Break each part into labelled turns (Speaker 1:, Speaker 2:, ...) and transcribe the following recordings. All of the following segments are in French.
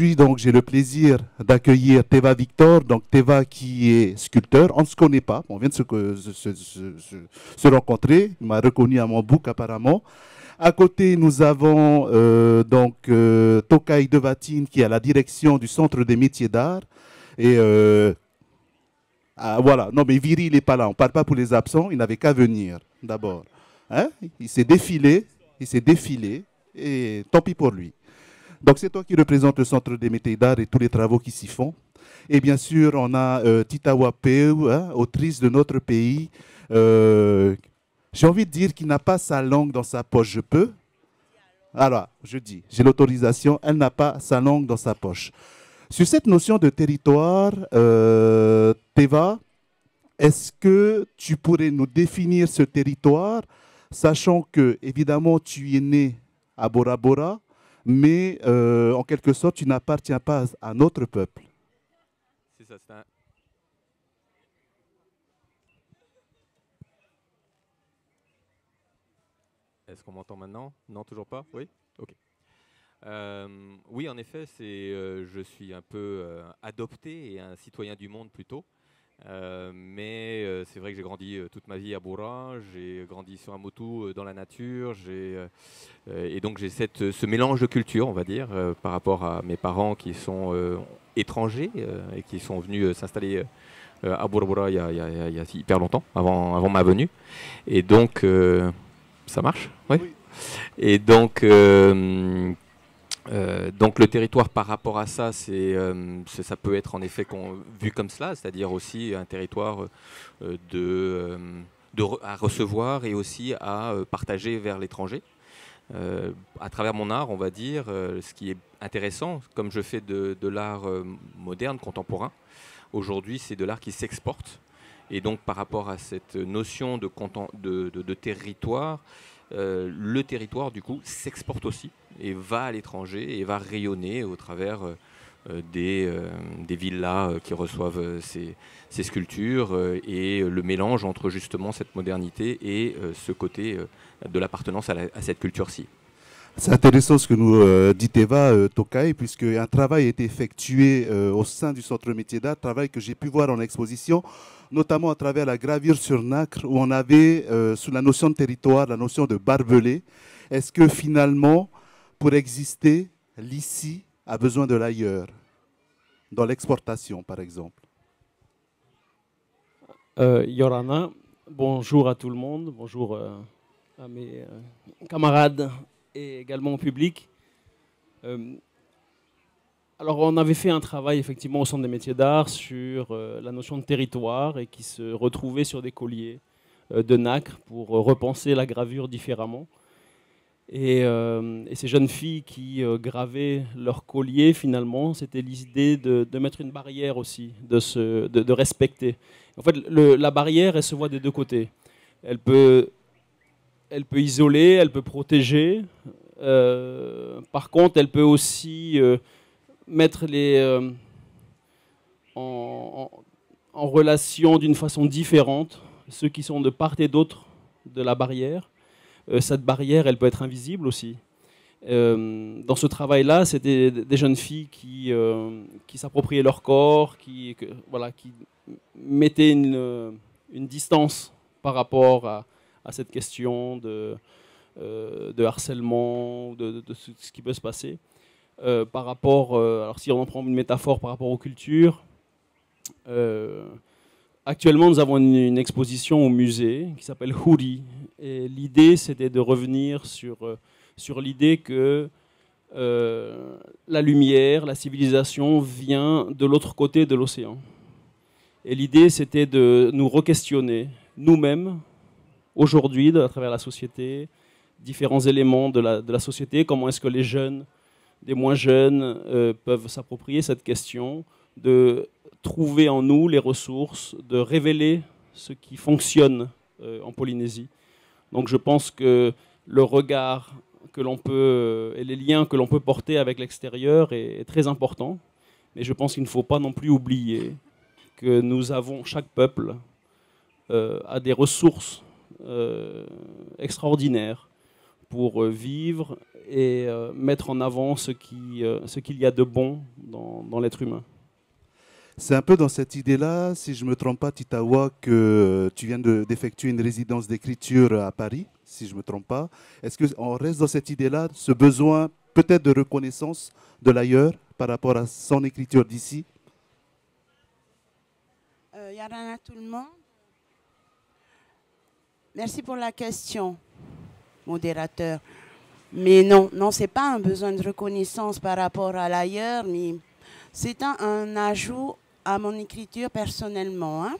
Speaker 1: Puis donc j'ai le plaisir d'accueillir Teva Victor, donc Teva qui est sculpteur. On ne se connaît pas, on vient de se rencontrer. Il m'a reconnu à mon bouc apparemment. À côté, nous avons Tokai Devatine qui est à la direction du Centre des métiers d'art. Et voilà, non mais Viri, il n'est pas là, on ne parle pas pour les absents, il n'avait qu'à venir d'abord. Hein? Il s'est défilé, et tant pis pour lui. Donc c'est toi qui représente le Centre des métiers d'art et tous les travaux qui s'y font. Et bien sûr, on a Titawa Peu, hein, autrice de notre pays. J'ai envie de dire qu'il n'a pas sa langue dans sa poche. Je peux? Alors, je dis, j'ai l'autorisation, elle n'a pas sa langue dans sa poche. Sur cette notion de territoire, Teva, est-ce que tu pourrais nous définir ce territoire, sachant que, évidemment, tu es né à Bora Bora, mais en quelque sorte, tu n'appartiens pas à notre peuple.
Speaker 2: C'est ça, c'est un... Est-ce qu'on m'entend maintenant? Non, toujours pas? Oui? Ok. Oui, en effet, je suis un peu adopté et un citoyen du monde plutôt. Mais c'est vrai que j'ai grandi toute ma vie à Bora, j'ai grandi sur un motu dans la nature, et donc j'ai ce mélange de culture, on va dire, par rapport à mes parents qui sont étrangers et qui sont venus s'installer à Bora Bora il y a hyper longtemps, avant ma venue. Et donc, ça marche? Ouais. Oui. Et donc le territoire par rapport à ça, ça peut être en effet vu comme cela, c'est-à-dire aussi un territoire à recevoir et aussi à partager vers l'étranger. À travers mon art, on va dire, ce qui est intéressant, comme je fais de l'art moderne, contemporain, aujourd'hui c'est de l'art qui s'exporte. Et donc par rapport à cette notion de territoire, le territoire du coup s'exporte aussi et va à l'étranger et va rayonner au travers des villas qui reçoivent ces sculptures et le mélange entre justement cette modernité et ce côté de l'appartenance à cette culture-ci.
Speaker 1: C'est intéressant ce que nous dit Teva Tokai, puisque un travail a été effectué au sein du Centre Métier d'Art, travail que j'ai pu voir en exposition, notamment à travers la gravure sur nacre, où on avait, sous la notion de territoire, la notion de barbelé. Est-ce que finalement, pour exister, l'ici a besoin de l'ailleurs, dans l'exportation par exemple?
Speaker 3: Yorana, bonjour à tout le monde, bonjour à mes camarades et également au public. Alors on avait fait un travail effectivement au Centre des métiers d'art sur la notion de territoire et qui se retrouvait sur des colliers de nacre pour repenser la gravure différemment. Et ces jeunes filles qui gravaient leurs colliers, finalement, c'était l'idée de mettre une barrière aussi, de respecter. En fait, la barrière, elle se voit des deux côtés. Elle peut isoler, elle peut protéger. Par contre, elle peut aussi mettre en relation d'une façon différente ceux qui sont de part et d'autre de la barrière. Cette barrière, elle peut être invisible aussi. Dans ce travail-là, c'était des jeunes filles qui s'appropriaient leur corps, qui mettaient une distance par rapport à cette question de harcèlement, de ce qui peut se passer. Par rapport, alors si on en prend une métaphore par rapport aux cultures, actuellement nous avons une exposition au musée qui s'appelle Huri. Et l'idée, c'était de revenir sur l'idée que la lumière, la civilisation vient de l'autre côté de l'océan. Et l'idée, c'était de nous re-questionner nous-mêmes, aujourd'hui, à travers la société, différents éléments de la société, comment est-ce que les jeunes, des moins jeunes, peuvent s'approprier cette question, de trouver en nous les ressources, de révéler ce qui fonctionne en Polynésie. Donc je pense que le regard que l'on peut et les liens que l'on peut porter avec l'extérieur est très important. Mais je pense qu'il ne faut pas non plus oublier que nous avons, chaque peuple a des ressources extraordinaires pour vivre et mettre en avant ce qu'il y a de bon dans l'être humain.
Speaker 1: C'est un peu dans cette idée-là, si je ne me trompe pas, Titawa, que tu viens d'effectuer une résidence d'écriture à Paris, si je ne me trompe pas. Est-ce qu'on reste dans cette idée-là, ce besoin peut-être de reconnaissance de l'ailleurs par rapport à son écriture d'ici?
Speaker 4: Yarana tout le monde. Merci pour la question, modérateur. Mais non, ce n'est pas un besoin de reconnaissance par rapport à l'ailleurs, mais c'est un ajout à mon écriture personnellement. Hein.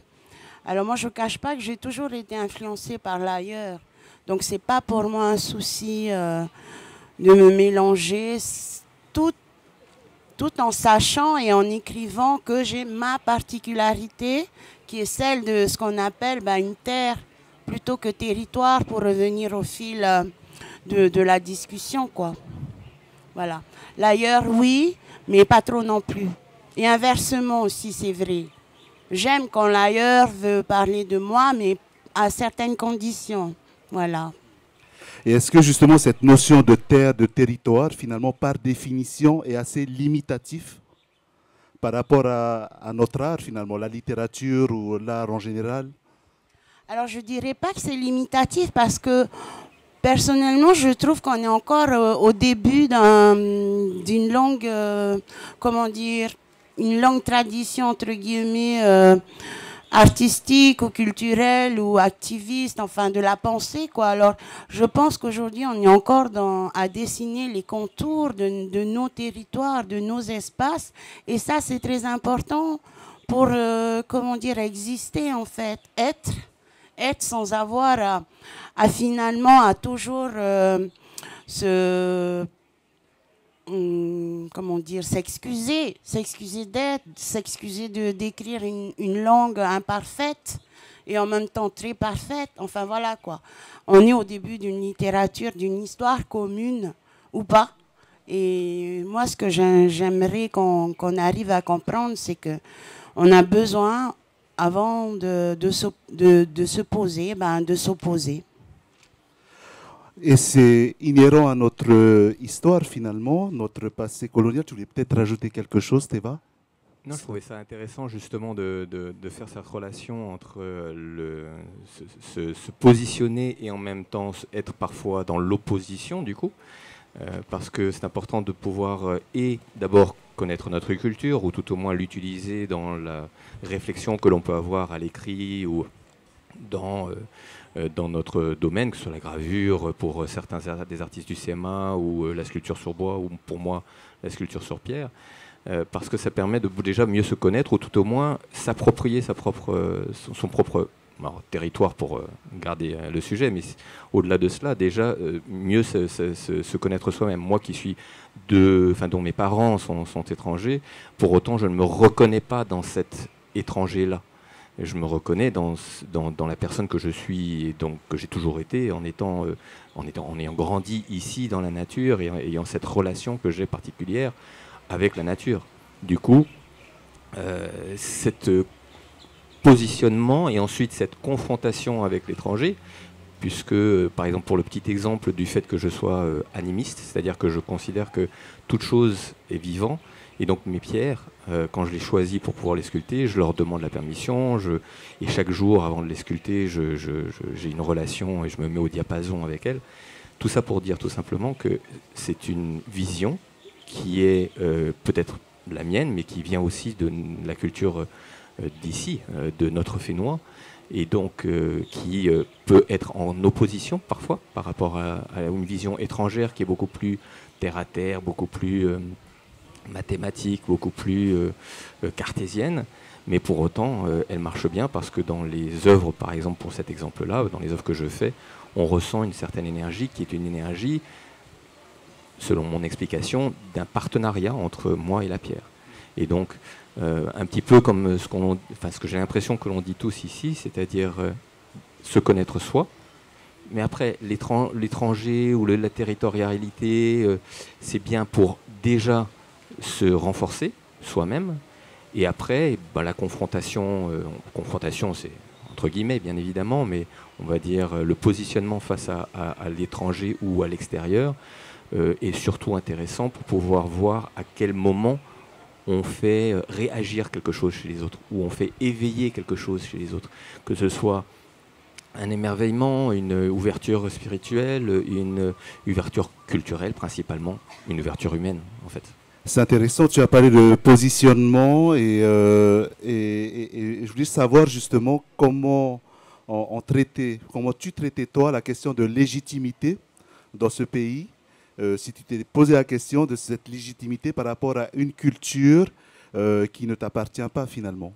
Speaker 4: Alors moi, je ne cache pas que j'ai toujours été influencée par l'ailleurs. Donc, ce n'est pas pour moi un souci de me mélanger, tout en sachant et en écrivant que j'ai ma particularité, qui est celle de ce qu'on appelle une terre plutôt que territoire, pour revenir au fil de la discussion, quoi. Voilà. L'ailleurs, oui, mais pas trop non plus. Et inversement aussi, c'est vrai. J'aime quand l'ailleurs veut parler de moi, mais à certaines conditions. Voilà.
Speaker 1: Et est-ce que justement cette notion de terre, de territoire, finalement, par définition, est assez limitatif par rapport à notre art, finalement, la littérature ou l'art en général?
Speaker 4: Alors, je ne dirais pas que c'est limitatif parce que, personnellement, je trouve qu'on est encore au début d'une longue, comment dire, une longue tradition, entre guillemets, artistique ou culturelle ou activiste, enfin de la pensée, quoi. Alors, je pense qu'aujourd'hui, on est encore à dessiner les contours de nos territoires, de nos espaces. Et ça, c'est très important pour, comment dire, exister, en fait, être sans avoir à finalement à toujours comment dire, s'excuser d'être, s'excuser d'écrire une langue imparfaite et en même temps très parfaite. Enfin voilà quoi. On est au début d'une littérature, d'une histoire commune ou pas. Et moi, ce que j'aimerais qu'on arrive à comprendre, c'est que on a besoin, avant de se poser, de s'opposer.
Speaker 1: Et c'est inhérent à notre histoire finalement, notre passé colonial. Tu voulais peut-être rajouter quelque chose, Théva?
Speaker 2: Non, je trouvais ça intéressant justement de faire cette relation entre se positionner et en même temps être parfois dans l'opposition du coup. Parce que c'est important de pouvoir et d'abord connaître notre culture ou tout au moins l'utiliser dans la réflexion que l'on peut avoir à l'écrit ou dans notre domaine, que ce soit la gravure pour certains des artistes du CMA ou la sculpture sur bois ou pour moi la sculpture sur pierre, parce que ça permet de déjà mieux se connaître ou tout au moins s'approprier son propre territoire pour garder le sujet, mais au-delà de cela, déjà mieux se connaître soi-même. Moi qui suis dont mes parents sont étrangers, pour autant je ne me reconnais pas dans cet étranger-là. Je me reconnais dans la personne que je suis, et donc que j'ai toujours été, en ayant grandi ici dans la nature et ayant cette relation que j'ai particulière avec la nature. Du coup, cet positionnement et ensuite cette confrontation avec l'étranger, puisque, par exemple, pour le petit exemple du fait que je sois animiste, c'est-à-dire que je considère que toute chose est vivant, et donc mes pierres, quand je les choisis pour pouvoir les sculpter, je leur demande la permission, et chaque jour, avant de les sculpter, j'ai une relation et je me mets au diapason avec elles. Tout ça pour dire tout simplement que c'est une vision qui est peut-être la mienne, mais qui vient aussi de la culture d'ici, de notre Fénois, et donc qui peut être en opposition parfois par rapport à une vision étrangère qui est beaucoup plus terre-à-terre, beaucoup plus mathématique, beaucoup plus cartésienne, mais pour autant elle marche bien parce que dans les œuvres, par exemple pour cet exemple-là, dans les œuvres que je fais, on ressent une certaine énergie qui est une énergie, selon mon explication, d'un partenariat entre moi et la pierre. Et donc un petit peu comme ce que j'ai l'impression que l'on dit tous ici, c'est-à-dire se connaître soi, mais après l'étranger ou la territorialité, c'est bien pour déjà se renforcer soi-même, et après la confrontation c'est entre guillemets bien évidemment, mais on va dire le positionnement face à l'étranger ou à l'extérieur est surtout intéressant pour pouvoir voir à quel moment on fait réagir quelque chose chez les autres, ou on fait éveiller quelque chose chez les autres, que ce soit un émerveillement, une ouverture spirituelle, une ouverture culturelle principalement, une ouverture humaine en fait.
Speaker 1: C'est intéressant, tu as parlé de positionnement et je voulais savoir justement comment comment tu traitais toi la question de légitimité dans ce pays, si tu t'es posé la question de cette légitimité par rapport à une culture qui ne t'appartient pas finalement.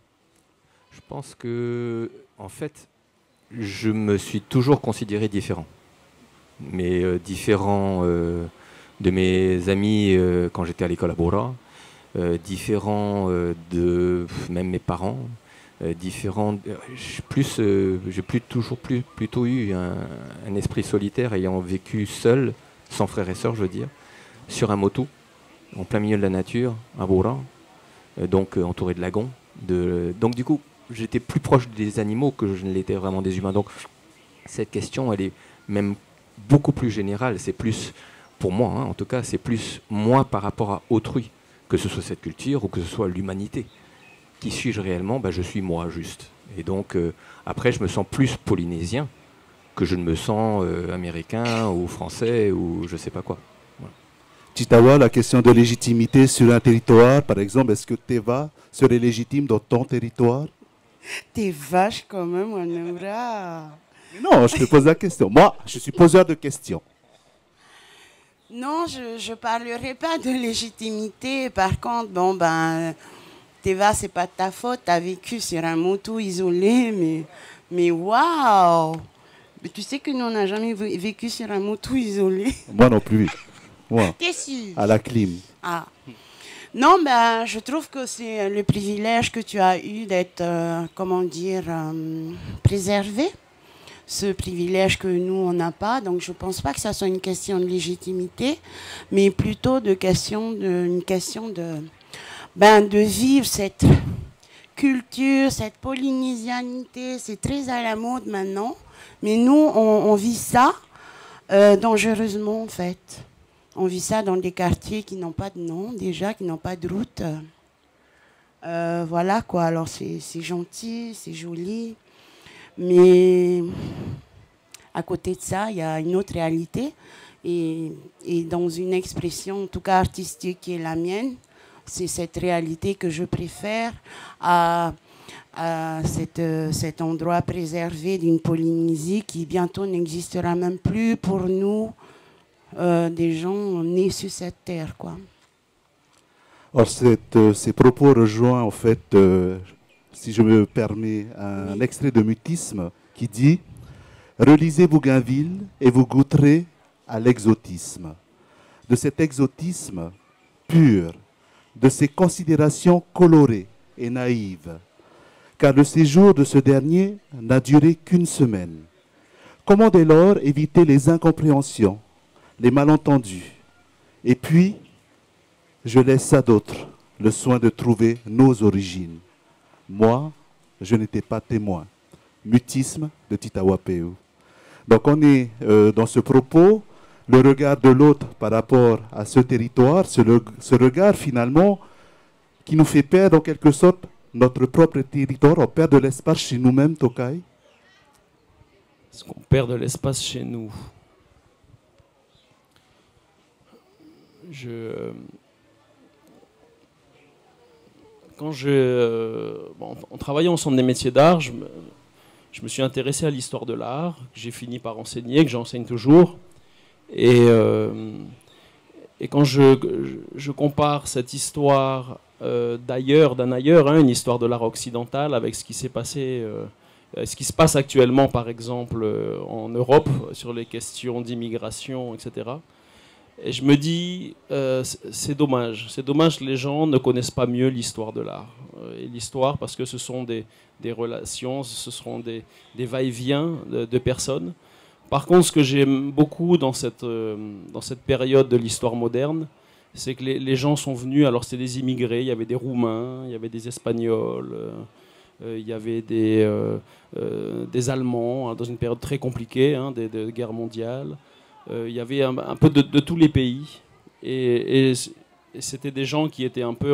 Speaker 2: Je pense que, en fait, je me suis toujours considéré différent. Mais différent de mes amis quand j'étais à l'école à Bora, différent de même mes parents, différent. J'ai plutôt eu un esprit solitaire ayant vécu seul, sans frères et sœurs, je veux dire, sur un moto, en plein milieu de la nature, à Bora, donc entouré de lagons. Donc du coup, j'étais plus proche des animaux que je ne l'étais vraiment des humains. Donc cette question, elle est même beaucoup plus générale. C'est plus, pour moi, hein, en tout cas, c'est plus moi par rapport à autrui, que ce soit cette culture ou que ce soit l'humanité. Qui suis-je réellement? Je suis moi, juste. Et donc, après, je me sens plus polynésien que je ne me sens américain ou français ou je sais pas quoi. Voilà.
Speaker 1: Titawa, la question de légitimité sur un territoire, par exemple, est-ce que Teva serait légitime dans ton territoire?
Speaker 4: T'es vache quand même, Wanaura.
Speaker 1: Non, je te pose la question. Moi, je suis poseur de questions.
Speaker 4: Non, je ne parlerai pas de légitimité. Par contre, Teva, c'est pas de ta faute. Tu as vécu sur un moto isolé, mais waouh! Tu sais que nous, on n'a jamais vécu sur un moto isolé.
Speaker 1: Moi non plus. Moi,
Speaker 4: T'es sûr?
Speaker 1: à la clim.
Speaker 4: Ah. Non, je trouve que c'est le privilège que tu as eu d'être, préservé. Ce privilège que nous, on n'a pas. Donc, je ne pense pas que ça soit une question de légitimité, mais plutôt une question de vivre cette culture, cette polynésianité. C'est très à la mode maintenant. Mais nous, on vit ça dangereusement, en fait. On vit ça dans des quartiers qui n'ont pas de nom, déjà, qui n'ont pas de route. Voilà, quoi. Alors, c'est gentil, c'est joli. Mais à côté de ça, il y a une autre réalité. Et dans une expression, en tout cas artistique, qui est la mienne, c'est cette réalité que je préfère à cet endroit préservé d'une Polynésie qui bientôt n'existera même plus pour nous, des gens nés sur cette terre, quoi.
Speaker 1: Alors, ces propos rejoignent, en fait, si je me permets, un extrait de Mutisme qui dit « Relisez Bougainville et vous goûterez à l'exotisme. De cet exotisme pur, de ces considérations colorées et naïves, car le séjour de ce dernier n'a duré qu'une semaine. Comment dès lors éviter les incompréhensions, les malentendus? Et puis, je laisse à d'autres le soin de trouver nos origines. Moi, je n'étais pas témoin. » Mutisme de Titawa Peu. Donc on est dans ce propos, le regard de l'autre par rapport à ce territoire, ce regard finalement qui nous fait perdre en quelque sorte notre propre territoire, on perd de l'espace chez nous-mêmes, Tokai.
Speaker 3: Est-ce qu'on perd de l'espace chez nous? En travaillant au Centre des métiers d'art, je me suis intéressé à l'histoire de l'art, que j'ai fini par enseigner, que j'enseigne toujours. Et quand je compare cette histoire d'un ailleurs, une histoire de l'art occidental, avec ce qui s'est passé, ce qui se passe actuellement, par exemple, en Europe, sur les questions d'immigration, etc., et je me dis, c'est dommage. C'est dommage que les gens ne connaissent pas mieux l'histoire de l'art. Et l'histoire, parce que ce sont des relations, ce seront des va-et-vient de personnes. Par contre, ce que j'aime beaucoup dans cette période de l'histoire moderne, c'est que les gens sont venus, alors c'était des immigrés, il y avait des Roumains, il y avait des Espagnols, il y avait des Allemands hein, dans une période très compliquée, hein, de guerre mondiale. Il y avait un peu de tous les pays. Et c'était des gens qui étaient un peu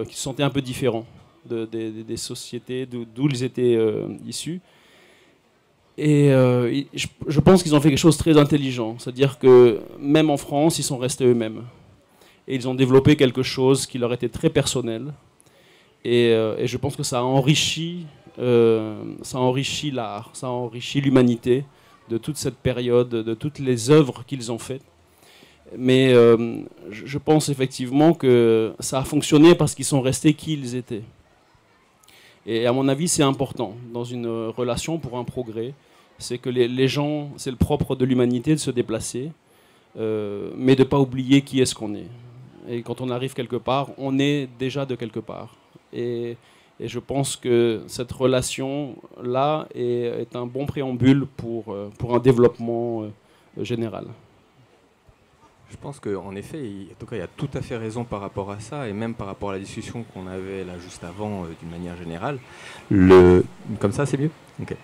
Speaker 3: qui se sentaient un peu différents des sociétés d'où ils étaient issus. Et je pense qu'ils ont fait quelque chose de très intelligent. C'est-à-dire que même en France, ils sont restés eux-mêmes. Et ils ont développé quelque chose qui leur était très personnel. Et je pense que ça a enrichi l'art, ça a enrichi l'humanité de toute cette période, de toutes les œuvres qu'ils ont faites. Mais je pense effectivement que ça a fonctionné parce qu'ils sont restés qui ils étaient. Et à mon avis, c'est important dans une relation pour un progrès. C'est que les gens, c'est le propre de l'humanité de se déplacer, mais de ne pas oublier qui est-ce qu'on est. Et quand on arrive quelque part, on est déjà de quelque part. Et je pense que cette relation-là est un bon préambule pour un développement général.
Speaker 2: Je pense qu'en effet, en tout cas, il y a tout à fait raison par rapport à ça, et même par rapport à la discussion qu'on avait là juste avant, d'une manière générale. Comme ça, c'est mieux. Okay.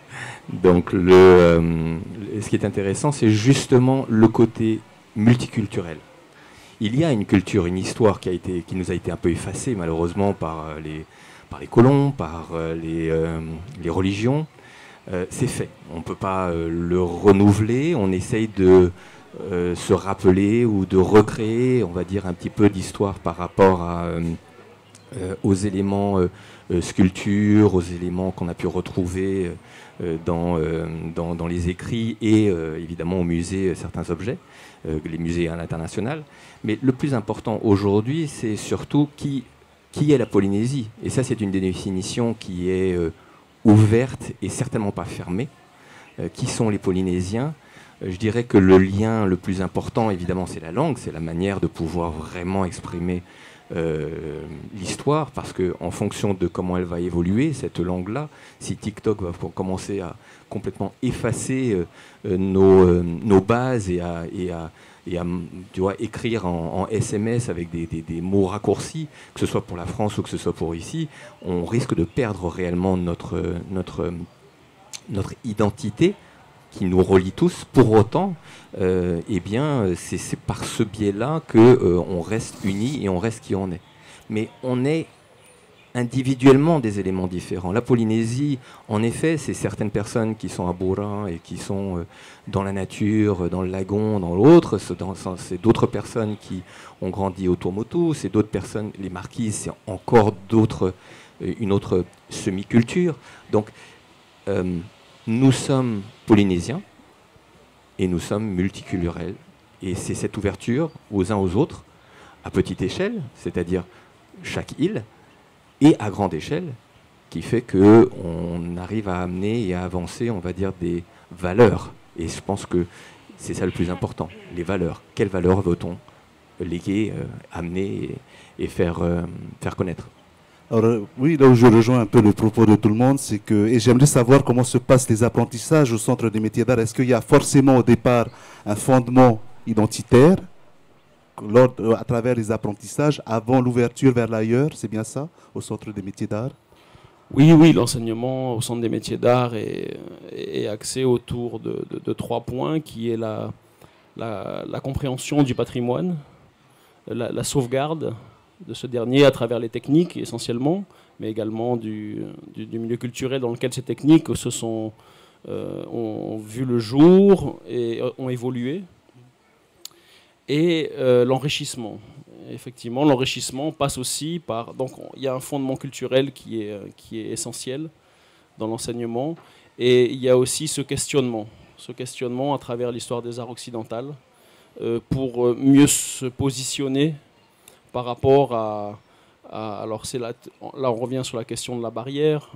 Speaker 2: Donc, ce qui est intéressant, c'est justement le côté multiculturel. Il y a une culture, une histoire qui nous a été un peu effacée, malheureusement, par les colons, par les religions. C'est fait. On ne peut pas le renouveler. On essaye de se rappeler ou de recréer, on va dire, un petit peu d'histoire par rapport aux éléments sculptures, aux éléments qu'on a pu retrouver dans les écrits et évidemment au musée certains objets, les musées à l'international. Mais le plus important aujourd'hui, c'est surtout qui est la Polynésie. Et ça, c'est une définition qui est ouverte et certainement pas fermée. Qui sont les Polynésiens ? Je dirais que le lien le plus important, évidemment, c'est la langue, c'est la manière de pouvoir vraiment exprimer l'histoire, parce qu'en fonction de comment elle va évoluer, cette langue-là, si TikTok va commencer à complètement effacer nos bases et à tu vois, écrire en SMS avec des mots raccourcis, que ce soit pour la France ou que ce soit pour ici, on risque de perdre réellement notre identité qui nous relie tous. Pour autant, eh bien, c'est par ce biais-là qu'on reste unis et on reste qui on est. Mais on est individuellement des éléments différents. La Polynésie, en effet, c'est certaines personnes qui sont à Bourin et qui sont dans la nature, dans le lagon, dans l'autre. C'est d'autres personnes qui ont grandi au Tuamotu. C'est d'autres personnes, les Marquises, c'est encore une autre semi-culture. Donc, nous sommes polynésiens et nous sommes multiculturels. Et c'est cette ouverture aux uns aux autres, à petite échelle, c'est-à-dire chaque île, et à grande échelle, qui fait qu'on arrive à amener et à avancer, on va dire, des valeurs. Et je pense que c'est ça le plus important, les valeurs. Quelles valeurs veut-on léguer, amener et faire connaître ?
Speaker 1: Alors, oui, là où je rejoins un peu le propos de tout le monde, c'est que, et j'aimerais savoir comment se passent les apprentissages au Centre des métiers d'art. Est-ce qu'il y a forcément au départ un fondement identitaire à travers les apprentissages avant l'ouverture vers l'ailleurs, c'est bien ça, au Centre des métiers d'art?
Speaker 3: Oui, l'enseignement au Centre des métiers d'art est axé autour de 3 points, qui est la compréhension du patrimoine, la sauvegarde de ce dernier à travers les techniques essentiellement, mais également du milieu culturel dans lequel ces techniques ont vu le jour et ont évolué. Et l'enrichissement. Effectivement, l'enrichissement passe aussi par... Donc, il y a un fondement culturel qui est essentiel dans l'enseignement. Et il y a aussi ce questionnement à travers l'histoire des arts occidentales pour mieux se positionner par rapport alors là, on revient sur la question de la barrière,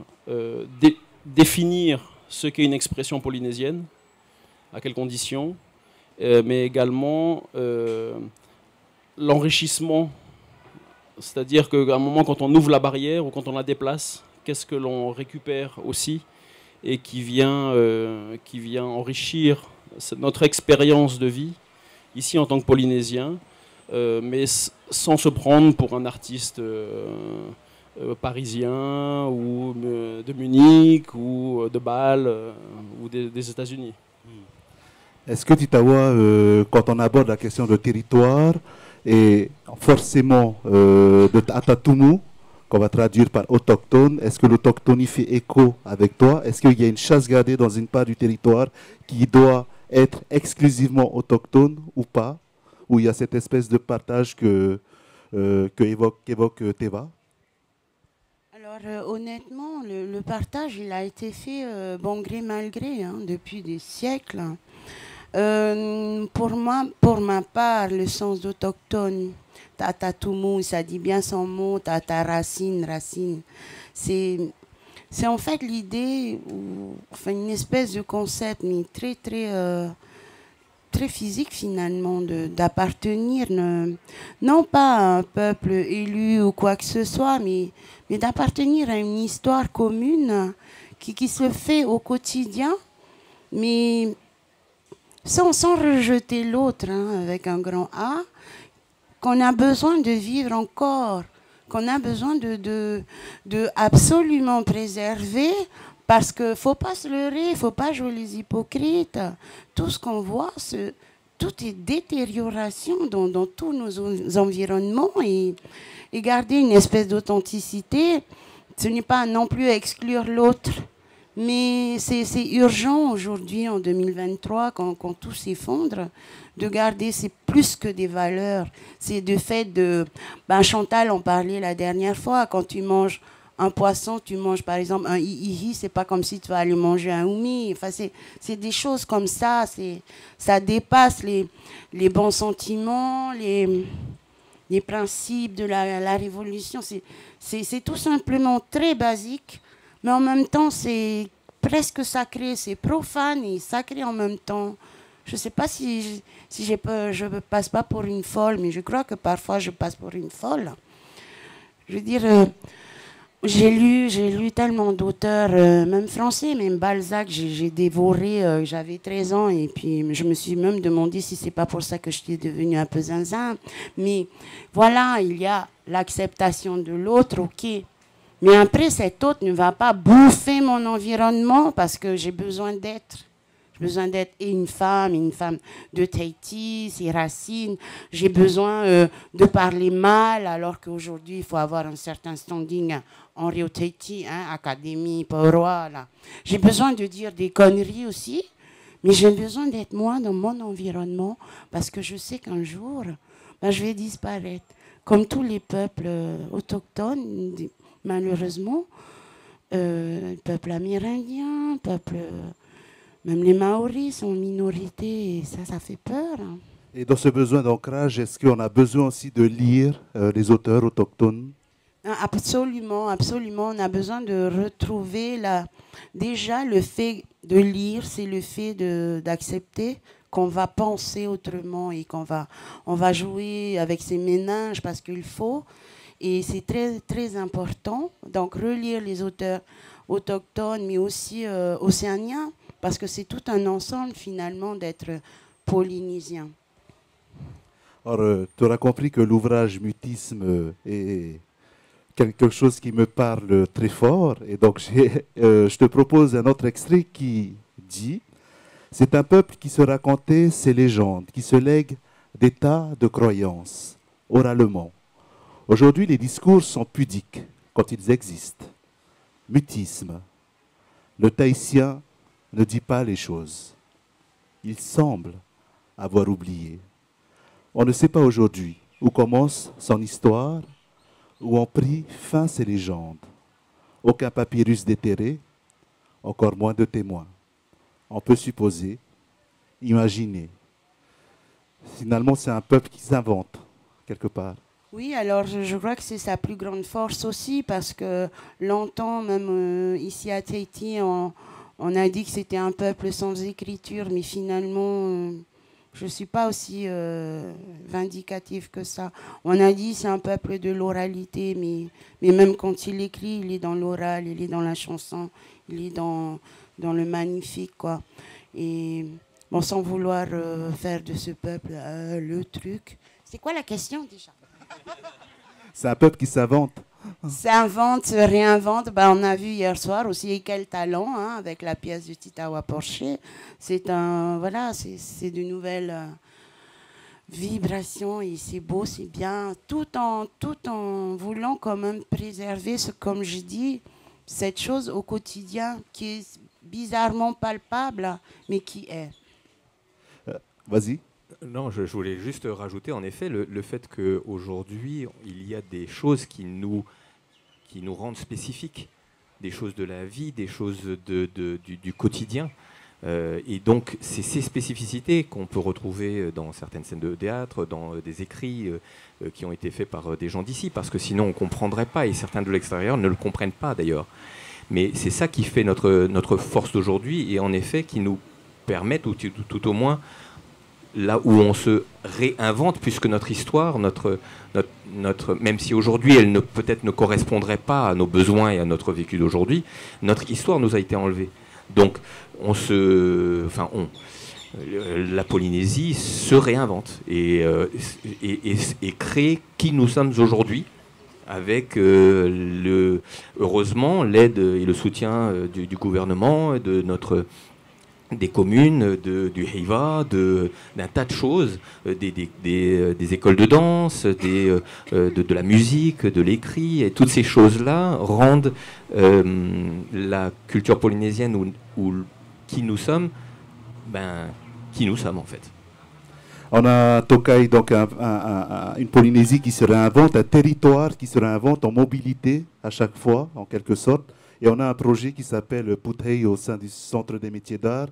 Speaker 3: définir ce qu'est une expression polynésienne, à quelles conditions, mais également l'enrichissement, c'est-à-dire qu'à un moment, quand on ouvre la barrière ou quand on la déplace, qu'est-ce que l'on récupère aussi et qui vient enrichir notre expérience de vie, ici en tant que Polynésien, mais sans se prendre pour un artiste parisien ou de Munich ou de Bâle ou des États-Unis.
Speaker 1: Est-ce que Titawa, quand on aborde la question de territoire, et forcément de Atatumu, qu'on va traduire par autochtone, est-ce que l'autochtonie fait écho avec toi? Est-ce qu'il y a une chasse gardée dans une part du territoire qui doit être exclusivement autochtone ou pas? Ou il y a cette espèce de partage qu'évoque Teva?
Speaker 4: Alors honnêtement, le partage, il a été fait bon gré mal gré depuis des siècles. Pour ma part, le sens d'autochtone, Tatatumu, ça dit bien son mot, Tata racine. C'est en fait l'idée, enfin une espèce de concept, mais très physique finalement, d'appartenir, non pas à un peuple élu ou quoi que ce soit, mais d'appartenir à une histoire commune qui se fait au quotidien, mais sans rejeter l'autre, avec un grand A, qu'on a besoin de vivre encore, qu'on a besoin de absolument préserver, parce qu'il ne faut pas se leurrer, il ne faut pas jouer les hypocrites. Tout ce qu'on voit, tout est détérioration dans tous nos environnements, et garder une espèce d'authenticité, ce n'est pas non plus exclure l'autre. Mais c'est urgent aujourd'hui, en 2023, quand tout s'effondre, de garder, c'est plus que des valeurs. C'est de fait de... Chantal en parlait la dernière fois, quand tu manges un poisson, tu manges par exemple un ihi, c'est pas comme si tu vas aller manger un oumi. Enfin, c'est des choses comme ça, ça dépasse les bons sentiments, les principes de la révolution. C'est tout simplement très basique. Mais en même temps, c'est presque sacré, c'est profane et sacré en même temps. Je ne sais pas si je ne passe pas pour une folle, mais je crois que parfois je passe pour une folle. Je veux dire, j'ai lu tellement d'auteurs, même français, même Balzac, j'ai dévoré, j'avais 13 ans, et puis je me suis même demandé si c'est pas pour ça que je suis devenue un peu zinzin. Mais voilà, il y a l'acceptation de l'autre, ok. Mais après, cet autre ne va pas bouffer mon environnement parce que j'ai besoin d'être. J'ai besoin d'être une femme de Tahiti, ses racines. J'ai besoin de parler mal, alors qu'aujourd'hui, il faut avoir un certain standing en Rio Tahiti, académie, roi. J'ai besoin de dire des conneries aussi, mais j'ai besoin d'être moi dans mon environnement parce que je sais qu'un jour, je vais disparaître. Comme tous les peuples autochtones, malheureusement, peuple amérindien, même les Maoris sont minorité, et ça fait peur.
Speaker 1: Et dans ce besoin d'ancrage, est-ce qu'on a besoin aussi de lire les auteurs autochtones?
Speaker 4: Absolument, absolument. On a besoin de retrouver déjà le fait de lire, c'est le fait d'accepter qu'on va penser autrement et on va jouer avec ses méninges parce qu'il faut. Et c'est très, très important. Donc, relire les auteurs autochtones, mais aussi océaniens, parce que c'est tout un ensemble, finalement, d'être polynésien.
Speaker 1: Alors, tu auras compris que l'ouvrage Mutisme est quelque chose qui me parle très fort. Et donc, je te propose un autre extrait qui dit « C'est un peuple qui se racontait ses légendes, qui se lègue des tas de croyances, oralement. Aujourd'hui, les discours sont pudiques quand ils existent. Mutisme. Le Tahitien ne dit pas les choses. Il semble avoir oublié. On ne sait pas aujourd'hui où commence son histoire, où ont pris fin ses légendes. Aucun papyrus déterré, encore moins de témoins. On peut supposer, imaginer. Finalement, c'est un peuple qui s'invente, quelque part.
Speaker 4: Oui, alors je crois que c'est sa plus grande force aussi, parce que longtemps, même ici à Tahiti, on a dit que c'était un peuple sans écriture, mais finalement, je ne suis pas aussi vindicative que ça. On a dit que c'est un peuple de l'oralité, mais même quand il écrit, il est dans l'oral, il est dans la chanson, il est dans le magnifique, quoi. Et bon, sans vouloir faire de ce peuple le truc, C'est quoi la question déjà?
Speaker 1: C'est un peuple qui s'invente.
Speaker 4: S'invente, se réinvente. Ben, on a vu hier soir aussi quel talent hein, avec la pièce du Titawa Porcher. C'est un voilà, c'est de nouvelles vibrations et c'est beau, c'est bien, tout en voulant quand même préserver comme je dis, cette chose au quotidien qui est bizarrement palpable, mais qui est.
Speaker 1: Vas-y.
Speaker 2: Non, je voulais juste rajouter en effet le fait qu'aujourd'hui, il y a des choses qui nous rendent spécifiques, des choses de la vie, des choses du quotidien. Et donc, c'est ces spécificités qu'on peut retrouver dans certaines scènes de théâtre, dans des écrits qui ont été faits par des gens d'ici, parce que sinon on ne comprendrait pas, et certains de l'extérieur ne le comprennent pas d'ailleurs. Mais c'est ça qui fait notre force d'aujourd'hui, et en effet qui nous permettent, ou tout au moins, là où on se réinvente, puisque notre histoire, même si aujourd'hui elle peut-être ne correspondrait pas à nos besoins et à notre vécu d'aujourd'hui, notre histoire nous a été enlevée. Donc la Polynésie se réinvente et crée qui nous sommes aujourd'hui, avec heureusement l'aide et le soutien du gouvernement, des communes, du Heiva, d'un tas de choses, des écoles de danse, de la musique, de l'écrit, et toutes ces choses-là rendent la culture polynésienne ou qui nous sommes, qui nous sommes en fait.
Speaker 1: On a Tokai, donc une Polynésie qui se réinvente, un territoire qui se réinvente en mobilité à chaque fois, en quelque sorte. Et on a un projet qui s'appelle Puthei au sein du Centre des métiers d'art,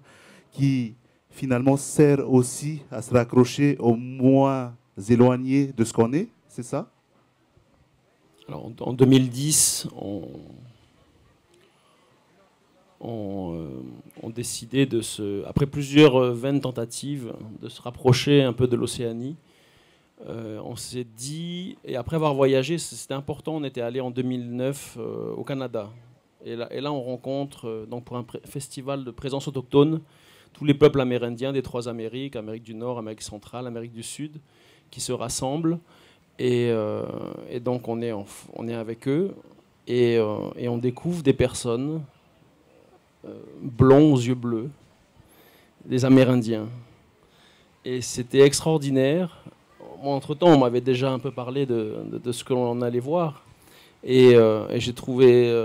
Speaker 1: qui finalement sert aussi à se raccrocher aux moins éloignés de ce qu'on est, c'est ça?
Speaker 3: Alors, en 2010, on décidé après plusieurs vaines tentatives, de se rapprocher un peu de l'Océanie. On s'est dit, et après avoir voyagé, c'était important, on était allé en 2009 au Canada. Et là, on rencontre, donc pour un festival de présence autochtone, tous les peuples amérindiens des trois Amériques, Amérique du Nord, Amérique centrale, Amérique du Sud, qui se rassemblent. Et donc, on est avec eux et on découvre des personnes blonds aux yeux bleus, des Amérindiens. Et c'était extraordinaire. Moi, entre-temps, on m'avait déjà un peu parlé de ce que l'on allait voir. Et j'ai trouvé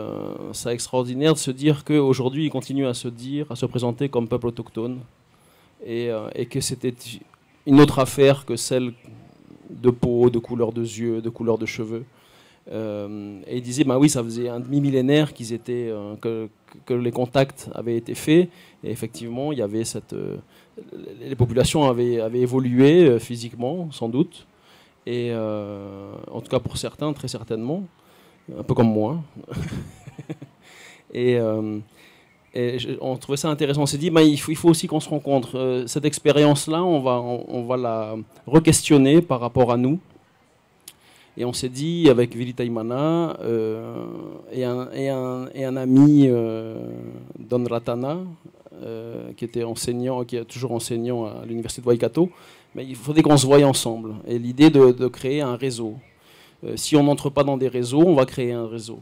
Speaker 3: ça extraordinaire de se dire qu'aujourd'hui, ils continuent à se présenter comme peuple autochtone. Et que c'était une autre affaire que celle de peau, de couleur de yeux, de couleur de cheveux. Et ils disaient, bah oui, ça faisait un demi-millénaire que les contacts avaient été faits. Et effectivement, il y avait les populations avaient évolué physiquement, sans doute. Et en tout cas pour certains, très certainement. Un peu comme moi. et on trouvait ça intéressant. On s'est dit, il faut aussi qu'on se rencontre. Cette expérience-là, on va la re-questionner par rapport à nous. Et on s'est dit, avec Vili Taimana et un ami, Don Ratana, qui est toujours enseignant à l'université de Waikato, mais il faudrait qu'on se voie ensemble. Et l'idée de créer un réseau. Si on n'entre pas dans des réseaux, on va créer un réseau.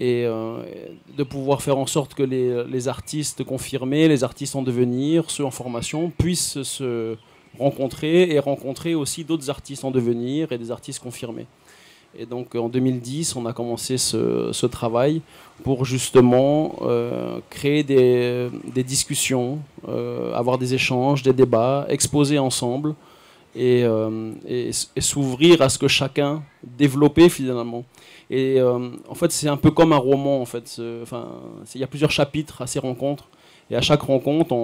Speaker 3: Et de pouvoir faire en sorte que les artistes confirmés, les artistes en devenir, ceux en formation, puissent se rencontrer et rencontrer aussi d'autres artistes en devenir et des artistes confirmés. Et donc en 2010, on a commencé ce travail pour justement créer des discussions, avoir des échanges, des débats, exposer ensemble, et s'ouvrir à ce que chacun développait finalement. Et en fait, c'est un peu comme un roman. En fait, il y a plusieurs chapitres à ces rencontres, et à chaque rencontre,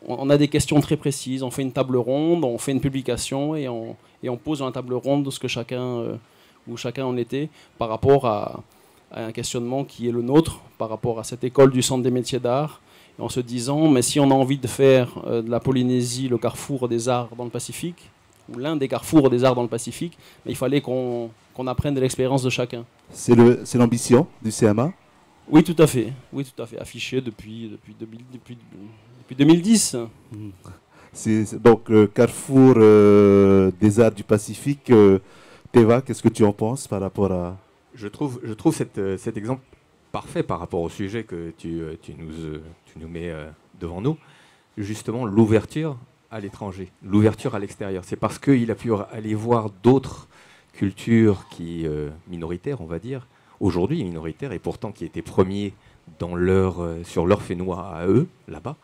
Speaker 3: on a des questions très précises. On fait une table ronde, on fait une publication, et on pose dans la table ronde de ce que où chacun en était par rapport à un questionnement qui est le nôtre, par rapport à cette école du Centre des métiers d'art, en se disant, mais si on a envie de faire de la Polynésie le carrefour des arts dans le Pacifique, ou l'un des carrefours des arts dans le Pacifique, il fallait qu'on apprenne de l'expérience de chacun.
Speaker 1: C'est l'ambition du CMA?
Speaker 3: Oui, tout à fait. Oui, tout à fait. Affiché depuis 2010.
Speaker 1: Donc, Carrefour des Arts du Pacifique. Teva, qu'est-ce que tu en penses par rapport à...
Speaker 2: Je trouve cet exemple parfait par rapport au sujet que tu nous mets devant nous. Justement, l'ouverture à l'étranger, l'ouverture à l'extérieur. C'est parce qu'il a pu aller voir d'autres cultures minoritaires, on va dire, aujourd'hui minoritaires, et pourtant qui étaient premiers sur leur fénois à eux, là-bas,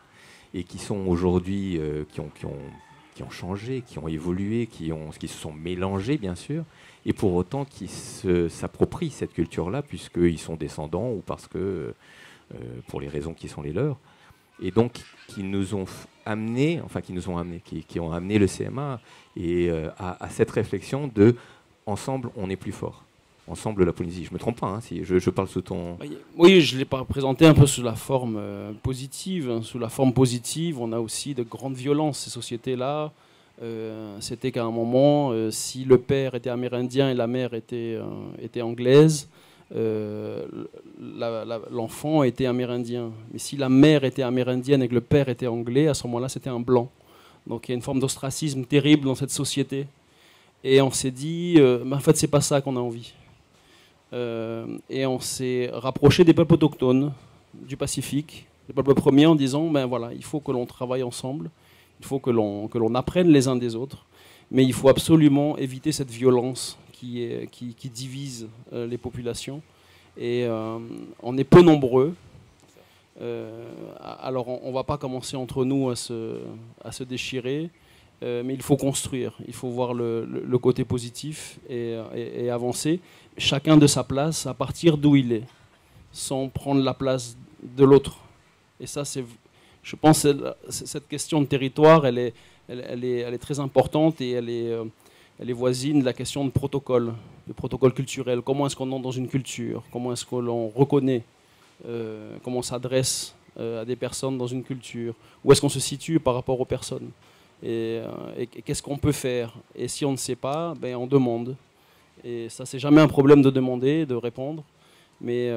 Speaker 2: et qui sont aujourd'hui, qui ont changé, qui ont évolué, qui se sont mélangés, bien sûr, et pour autant qui s'approprient cette culture-là, puisqu'ils sont descendants ou parce que, pour les raisons qui sont les leurs, et donc qui ont amené le CMA et à cette réflexion de ensemble on est plus fort. Ensemble la Polynésie. Je ne me trompe pas, hein, si je parle sous ton...
Speaker 3: Oui, je l'ai présenté un peu sous la forme positive. Sous la forme positive, on a aussi de grandes violences, ces sociétés-là. C'était qu'à un moment, si le père était amérindien et la mère était anglaise, l'enfant était amérindien. Mais si la mère était amérindienne et que le père était anglais, à ce moment-là, c'était un blanc. Donc il y a une forme d'ostracisme terrible dans cette société. Et on s'est dit, en fait, c'est pas ça qu'on a envie. Et on s'est rapproché des peuples autochtones du Pacifique, des peuples premiers, en disant, ben voilà, il faut que l'on travaille ensemble, il faut que l'on apprenne les uns des autres, mais il faut absolument éviter cette violence qui divise les populations. Et on est peu nombreux. Alors on ne va pas commencer entre nous à se déchirer, mais il faut construire, il faut voir le côté positif et avancer, chacun de sa place, à partir d'où il est, sans prendre la place de l'autre. Et ça, je pense que cette question de territoire, elle est très importante et elle est voisine de la question de protocole culturel. Comment est-ce qu'on entre dans une culture? Comment est-ce que l'on reconnaît? Comment on s'adresse à des personnes dans une culture? Où est-ce qu'on se situe par rapport aux personnes? Et qu'est-ce qu'on peut faire? Et si on ne sait pas, ben on demande. Et ça, c'est jamais un problème de demander, de répondre. Mais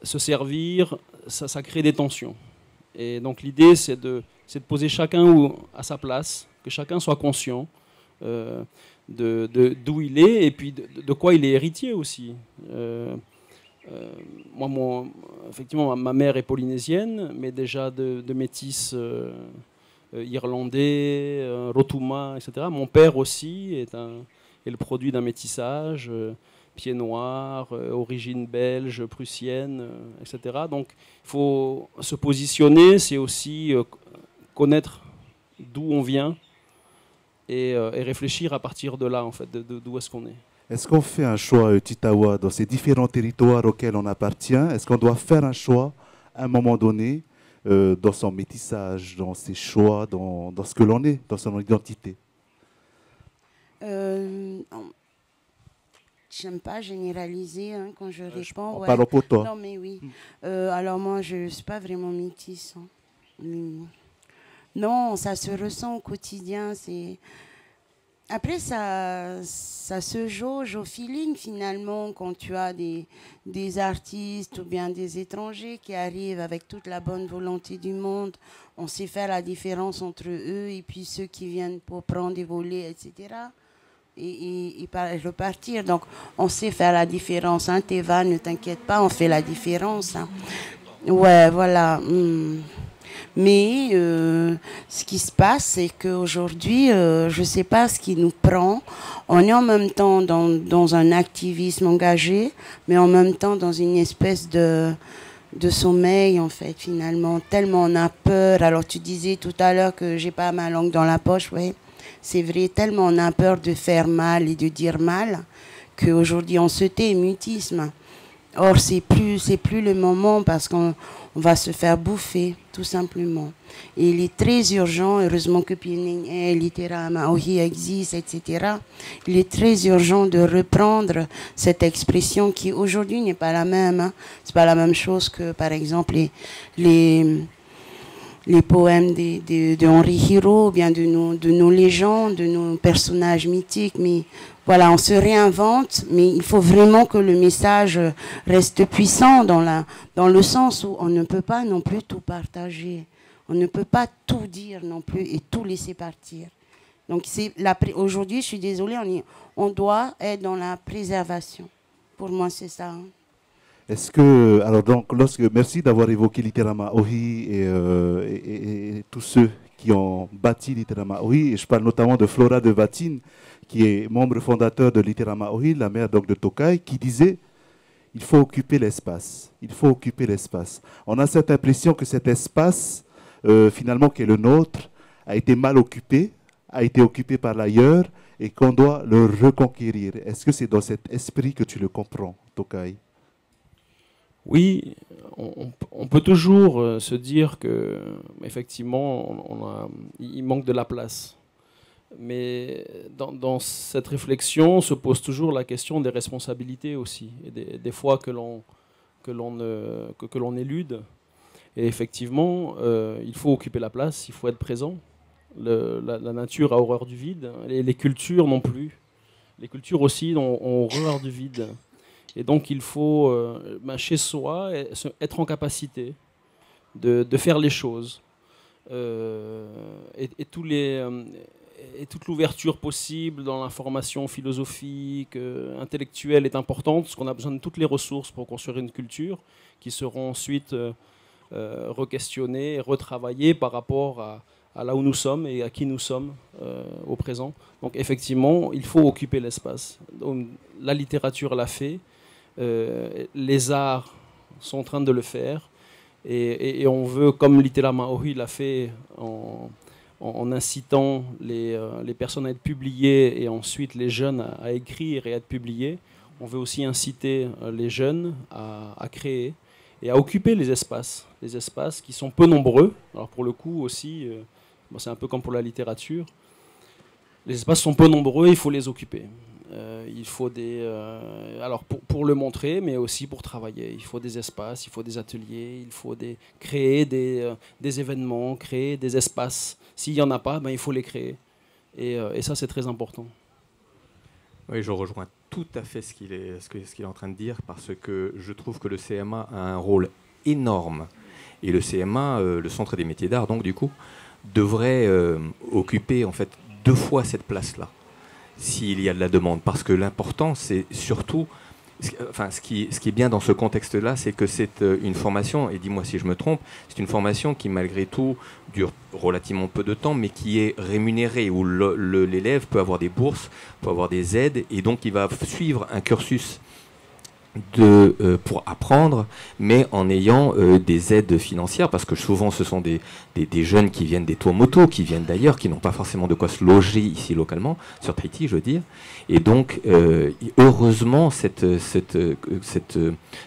Speaker 3: se servir, ça crée des tensions. Et donc l'idée, c'est de poser chacun à sa place, que chacun soit conscient d'où il est et puis de quoi il est héritier aussi. Moi, effectivement, ma mère est polynésienne, mais déjà de métis irlandais, rotuma, etc. Mon père aussi est le produit d'un métissage, pied noir, origine belge, prussienne, etc. Donc il faut se positionner, c'est aussi connaître d'où on vient et réfléchir à partir de là, en fait, d'où est-ce qu'on est.
Speaker 1: Est-ce qu'on fait un choix, Titawa, dans ces différents territoires auxquels on appartient? Est-ce qu'on doit faire un choix à un moment donné dans son métissage, dans ses choix, dans ce que l'on est, dans son identité?
Speaker 4: J'aime pas généraliser quand je réponds.
Speaker 1: En parlant pour toi.
Speaker 4: Non, mais oui. Alors moi, je ne suis pas vraiment métisse. Non, ça se ressent au quotidien. Après, ça se jauge au feeling finalement quand tu as des artistes ou bien des étrangers qui arrivent avec toute la bonne volonté du monde. On sait faire la différence entre eux et puis ceux qui viennent pour prendre des volets, etc. Et repartir. Donc, on sait faire la différence. Hein. Teva, ne t'inquiète pas, on fait la différence. Hein. Ouais, voilà. Mais ce qui se passe, c'est qu'aujourd'hui, je ne sais pas ce qui nous prend. On est en même temps dans un activisme engagé, mais en même temps dans une espèce de sommeil, en fait, finalement. Tellement on a peur. Alors, tu disais tout à l'heure que j'ai pas ma langue dans la poche, oui. C'est vrai, tellement on a peur de faire mal et de dire mal qu'aujourd'hui on se tait, mutisme. Or, c'est plus le moment parce qu'on va se faire bouffer, tout simplement. Et il est très urgent, heureusement que Pieneng est littéralement Ohi existe, etc. Il est très urgent de reprendre cette expression qui aujourd'hui n'est pas la même. Hein. C'est pas la même chose que, par exemple, les poèmes de Henri Hiro, ou bien de nos légendes, de nos personnages mythiques. Mais voilà, on se réinvente, mais il faut vraiment que le message reste puissant dans le sens où on ne peut pas non plus tout partager. On ne peut pas tout dire non plus et tout laisser partir. Donc aujourd'hui, je suis désolée, on doit être dans la préservation. Pour moi, c'est ça. Hein.
Speaker 1: Est-ce que, alors donc, merci d'avoir évoqué Literama Ohi et tous ceux qui ont bâti Literama Ohi. Et je parle notamment de Flora de Vatine, qui est membre fondateur de Literama Ohi, la mère donc de Tokai, qui disait il faut occuper l'espace. Il faut occuper l'espace. On a cette impression que cet espace, finalement, qui est le nôtre, a été mal occupé, a été occupé par l'ailleurs, et qu'on doit le reconquérir. Est-ce que c'est dans cet esprit que tu le comprends, Tokai?
Speaker 3: Oui, on peut toujours se dire que effectivement, il manque de la place. Mais dans cette réflexion se pose toujours la question des responsabilités aussi, et des fois que l'on élude. Et effectivement, il faut occuper la place, il faut être présent. La nature a horreur du vide, et les cultures non plus. Les cultures aussi ont horreur du vide. Et donc il faut, chez soi, être en capacité de faire les choses. Et toute l'ouverture possible dans l'information philosophique, intellectuelle est importante, parce qu'on a besoin de toutes les ressources pour construire une culture qui seront ensuite re-questionnées et retravaillées par rapport à là où nous sommes et à qui nous sommes au présent. Donc effectivement, il faut occuper l'espace. Donc, la littérature l'a fait, les arts sont en train de le faire, et on veut, comme Literama Ohi l'a fait en incitant les personnes à être publiées et ensuite les jeunes à écrire et à être publiés, on veut aussi inciter les jeunes à créer et à occuper les espaces qui sont peu nombreux. Alors pour le coup aussi, c'est un peu comme pour la littérature, les espaces sont peu nombreux, il faut les occuper. Il faut alors pour le montrer, mais aussi pour travailler. Il faut des espaces, il faut des ateliers, il faut créer des événements, créer des espaces. S'il n'y en a pas, il faut les créer. Et ça, c'est très important.
Speaker 2: Oui, je rejoins tout à fait ce qu'il est en train de dire, parce que je trouve que le CMA a un rôle énorme. Et le CMA, le Centre des métiers d'art, donc du coup, devrait occuper en fait 2 fois cette place-là, s'il y a de la demande. Parce que l'important, c'est surtout, ce qui est bien dans ce contexte-là, c'est que c'est une formation, et dis-moi si je me trompe, c'est une formation qui malgré tout dure relativement peu de temps, mais qui est rémunérée, où l'élève peut avoir des bourses, peut avoir des aides, et donc il va suivre un cursus pour apprendre, mais en ayant des aides financières, parce que souvent ce sont des jeunes qui viennent des Tuamotu, qui viennent d'ailleurs, qui n'ont pas forcément de quoi se loger ici localement, sur Tahiti je veux dire, et donc heureusement cette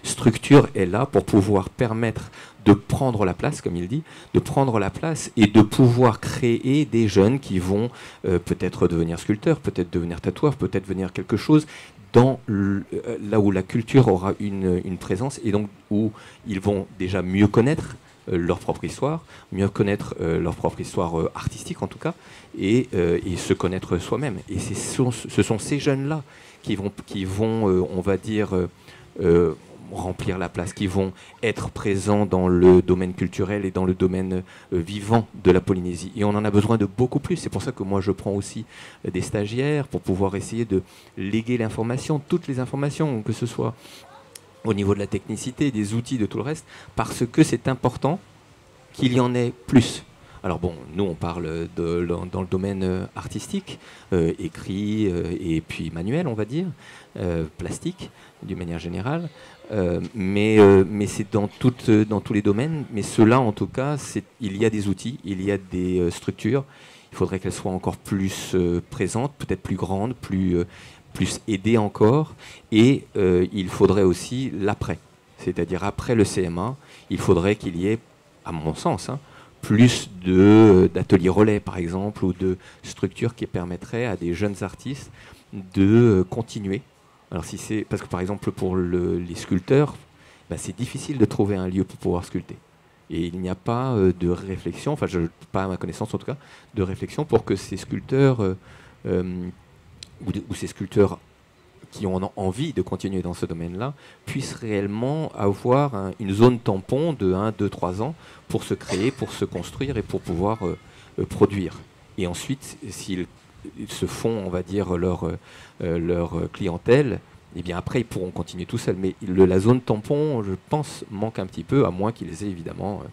Speaker 2: structure est là pour pouvoir permettre de prendre la place, comme il dit, de prendre la place et de pouvoir créer des jeunes qui vont peut-être devenir sculpteurs, peut-être devenir tatoueurs, peut-être devenir quelque chose là où la culture aura une présence, et donc où ils vont déjà mieux connaître leur propre histoire, leur propre histoire artistique en tout cas, et se connaître soi-même. Et ce sont ces jeunes-là qui vont on va dire, remplir la place, qui vont être présents dans le domaine culturel et dans le domaine vivant de la Polynésie. Et on en a besoin de beaucoup plus. C'est pour ça que moi je prends aussi des stagiaires pour pouvoir essayer de léguer l'information, toutes les informations, que ce soit au niveau de la technicité, des outils, de tout le reste, parce que c'est important qu'il y en ait plus. Alors bon, nous on parle dans le domaine artistique, écrit et puis manuel, on va dire, plastique d'une manière générale, mais c'est dans tous les domaines. Mais ceux-là, en tout cas, il y a des outils, il y a des structures. Il faudrait qu'elles soient encore plus présentes, peut-être plus grandes, plus aidées encore. Et il faudrait aussi l'après, c'est-à-dire après le CMA, il faudrait qu'il y ait, à mon sens, plus d'ateliers relais, par exemple, ou de structures qui permettraient à des jeunes artistes de continuer. Alors parce que par exemple pour les sculpteurs, c'est difficile de trouver un lieu pour pouvoir sculpter. Et il n'y a pas de réflexion, enfin pas à ma connaissance en tout cas, de réflexion pour que ces sculpteurs ou ces sculpteurs qui ont envie de continuer dans ce domaine-là puissent réellement avoir une zone tampon de 1, 2, 3 ans pour se créer, pour se construire et pour pouvoir produire. Et ensuite, s'ils se font, on va dire, leur clientèle, et bien après, ils pourront continuer tout seuls. Mais la zone tampon, je pense, manque un petit peu, à moins qu'ils aient évidemment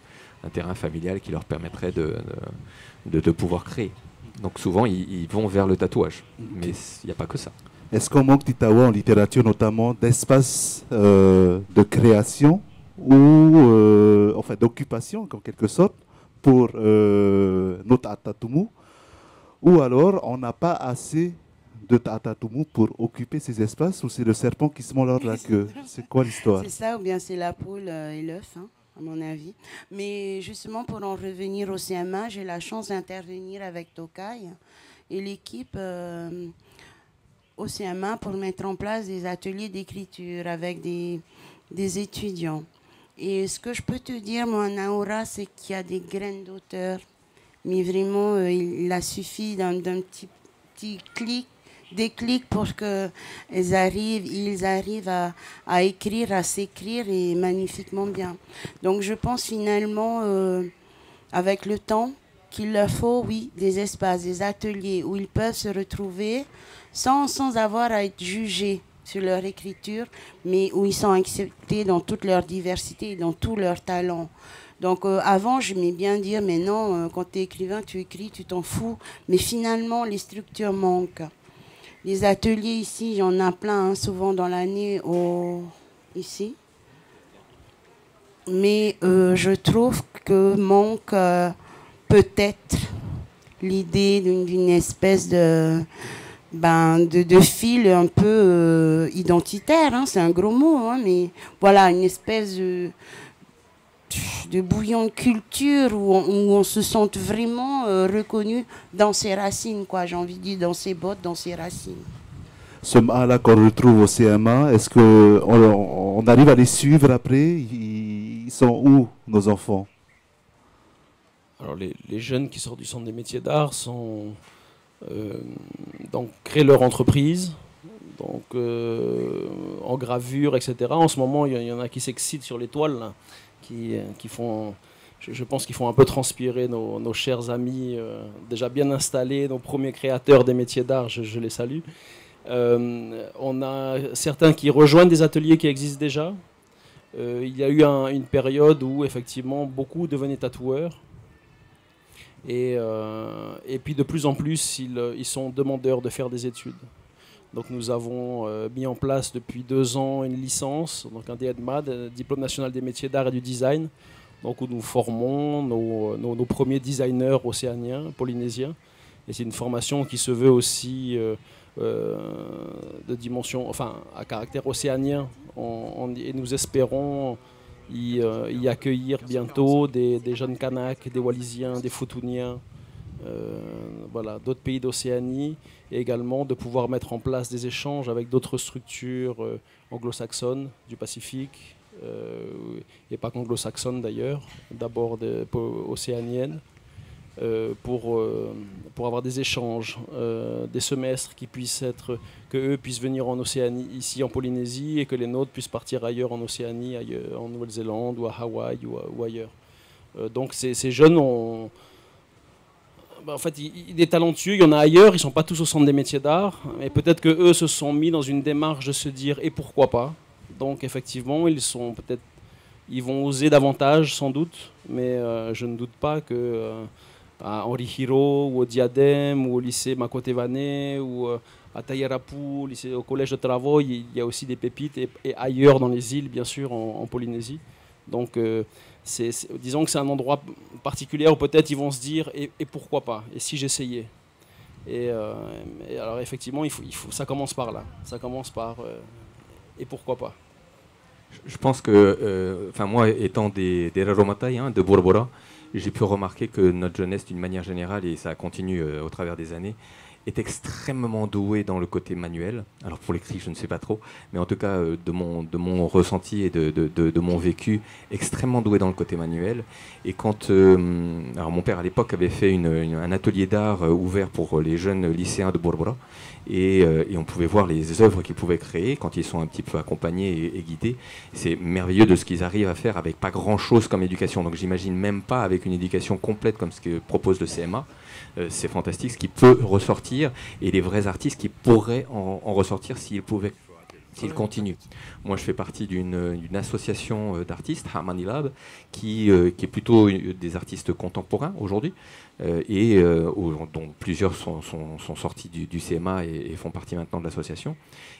Speaker 2: un terrain familial qui leur permettrait de pouvoir créer. Donc souvent, ils vont vers le tatouage. Mais il n'y a pas que ça.
Speaker 1: Est-ce qu'on manque d'Itawa en littérature, notamment d'espace de création ou enfin d'occupation, en quelque sorte, pour notre Atatumu, ou alors on n'a pas assez de Atatumu pour occuper ces espaces, ou c'est le serpent qui se mord la queue? C'est quoi l'histoire?
Speaker 4: C'est ça, ou bien c'est la poule et l'œuf, hein, à mon avis. Mais justement, pour en revenir au CMA, j'ai la chance d'intervenir avec Tokai et l'équipe au CMA pour mettre en place des ateliers d'écriture avec des étudiants. Et ce que je peux te dire, moi, Naoura, c'est qu'il y a des graines d'auteur. Mais vraiment, il a suffi d'un petit clic, des clics pour qu'ils arrivent à écrire, à s'écrire et magnifiquement bien. Donc je pense finalement, avec le temps, qu'il leur faut, oui, des espaces, des ateliers où ils peuvent se retrouver sans avoir à être jugés sur leur écriture, mais où ils sont acceptés dans toute leur diversité et dans tout leur talent. Donc avant, je m'aimais bien dire, mais non, quand tu es écrivain, tu écris, tu t'en fous. Mais finalement, les structures manquent. Les ateliers ici, il y en a plein, hein, souvent dans l'année ici. Mais je trouve que manque peut-être l'idée d'une espèce de fil un peu identitaire, hein, c'est un gros mot, hein, mais voilà, une espèce de bouillon de culture où on se sente vraiment reconnu dans ses racines, quoi, j'ai envie de dire, dans ses bottes, dans ses racines.
Speaker 1: Ce mal-là qu'on retrouve au CMA, est-ce qu'on arrive à les suivre après? Ils sont où, nos enfants?
Speaker 3: Alors les jeunes qui sortent du centre des métiers d'art donc créent leur entreprise, donc en gravure, etc. En ce moment, il y en a qui s'excitent sur les toiles, là, qui font, je pense qu'ils font un peu transpirer nos chers amis déjà bien installés, nos premiers créateurs des métiers d'art, je les salue. On a certains qui rejoignent des ateliers qui existent déjà. Il y a eu une période où effectivement beaucoup devenaient tatoueurs. Et puis de plus en plus, ils sont demandeurs de faire des études. Donc nous avons mis en place depuis 2 ans une licence, donc un DEDMAD, Diplôme national des métiers d'art et du design, donc où nous formons nos premiers designers océaniens, polynésiens. Et c'est une formation qui se veut aussi de dimension, enfin à caractère océanien. Et nous espérons y accueillir bientôt des jeunes Kanaks, des Wallisiens, des Futuniens, voilà, d'autres pays d'Océanie, et également de pouvoir mettre en place des échanges avec d'autres structures anglo-saxonnes du Pacifique, et pas qu'anglo-saxonnes d'ailleurs, d'abord océaniennes, pour avoir des échanges, des semestres que eux puissent venir en Océanie, ici en Polynésie, et que les nôtres puissent partir ailleurs en Océanie, en Nouvelle-Zélande ou à Hawaï ou ailleurs. Donc ces jeunes ont... En fait, il est talentueux, il y en a ailleurs, ils ne sont pas tous au centre des métiers d'art, mais peut-être qu'eux se sont mis dans une démarche de se dire « et pourquoi pas ?» Donc effectivement, ils vont oser davantage sans doute, mais je ne doute pas que à Henri Hiro ou au Diadème ou au lycée Makotevane ou à Tayarapu, au collège de Travois, il y a aussi des pépites, et ailleurs dans les îles, bien sûr, en Polynésie. Donc disons que c'est un endroit particulier où peut-être ils vont se dire et pourquoi pas, et si j'essayais. Et alors effectivement, ça commence par là, ça commence par et pourquoi pas.
Speaker 2: Je pense que, moi étant des Raromatai, hein, de Bora Bora, j'ai pu remarquer que notre jeunesse d'une manière générale, et ça continue au travers des années, est extrêmement doué dans le côté manuel. Alors pour l'écrit, je ne sais pas trop, mais en tout cas, de mon ressenti et de mon vécu, extrêmement doué dans le côté manuel. Et quand... alors mon père, à l'époque, avait fait un atelier d'art ouvert pour les jeunes lycéens de Borbora. Et on pouvait voir les œuvres qu'ils pouvaient créer quand ils sont un petit peu accompagnés et guidés. C'est merveilleux de ce qu'ils arrivent à faire avec pas grand-chose comme éducation. Donc j'imagine même pas avec une éducation complète comme ce que propose le CMA. C'est fantastique ce qui peut ressortir et les vrais artistes qui pourraient en ressortir s'ils pouvaient. S'il continue. Moi, je fais partie d'une association d'artistes, Hamani Lab, qui est plutôt des artistes contemporains aujourd'hui, dont plusieurs sont sortis du CMA et font partie maintenant de l'association.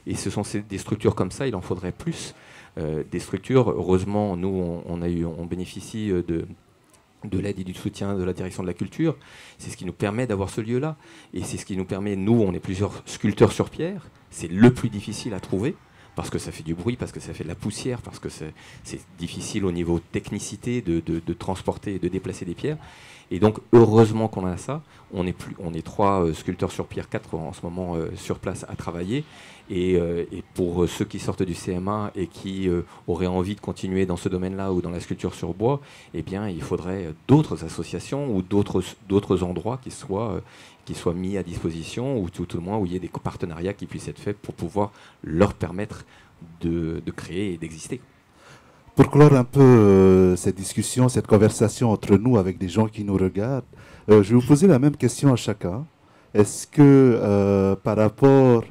Speaker 2: Et ce sont des structures comme ça, il en faudrait plus. Des structures, heureusement, nous, on bénéficie de l'aide et du soutien de la direction de la culture. C'est ce qui nous permet d'avoir ce lieu-là. Et c'est ce qui nous permet, nous, on est plusieurs sculpteurs sur pierre. C'est le plus difficile à trouver, parce que ça fait du bruit, parce que ça fait de la poussière, parce que c'est difficile au niveau technicité de transporter et de déplacer des pierres. Et donc, heureusement qu'on a ça. On est 3 sculpteurs sur pierre, 4 en ce moment sur place à travailler. Et pour ceux qui sortent du CMA et qui auraient envie de continuer dans ce domaine-là ou dans la sculpture sur bois, eh bien, il faudrait d'autres associations ou d'autres endroits qui soient mis à disposition, ou tout le moins où il y ait des partenariats qui puissent être faits pour pouvoir leur permettre de créer et d'exister.
Speaker 1: Pour clore un peu cette discussion, cette conversation entre nous avec des gens qui nous regardent, je vais vous poser la même question à chacun. Est-ce que par rapport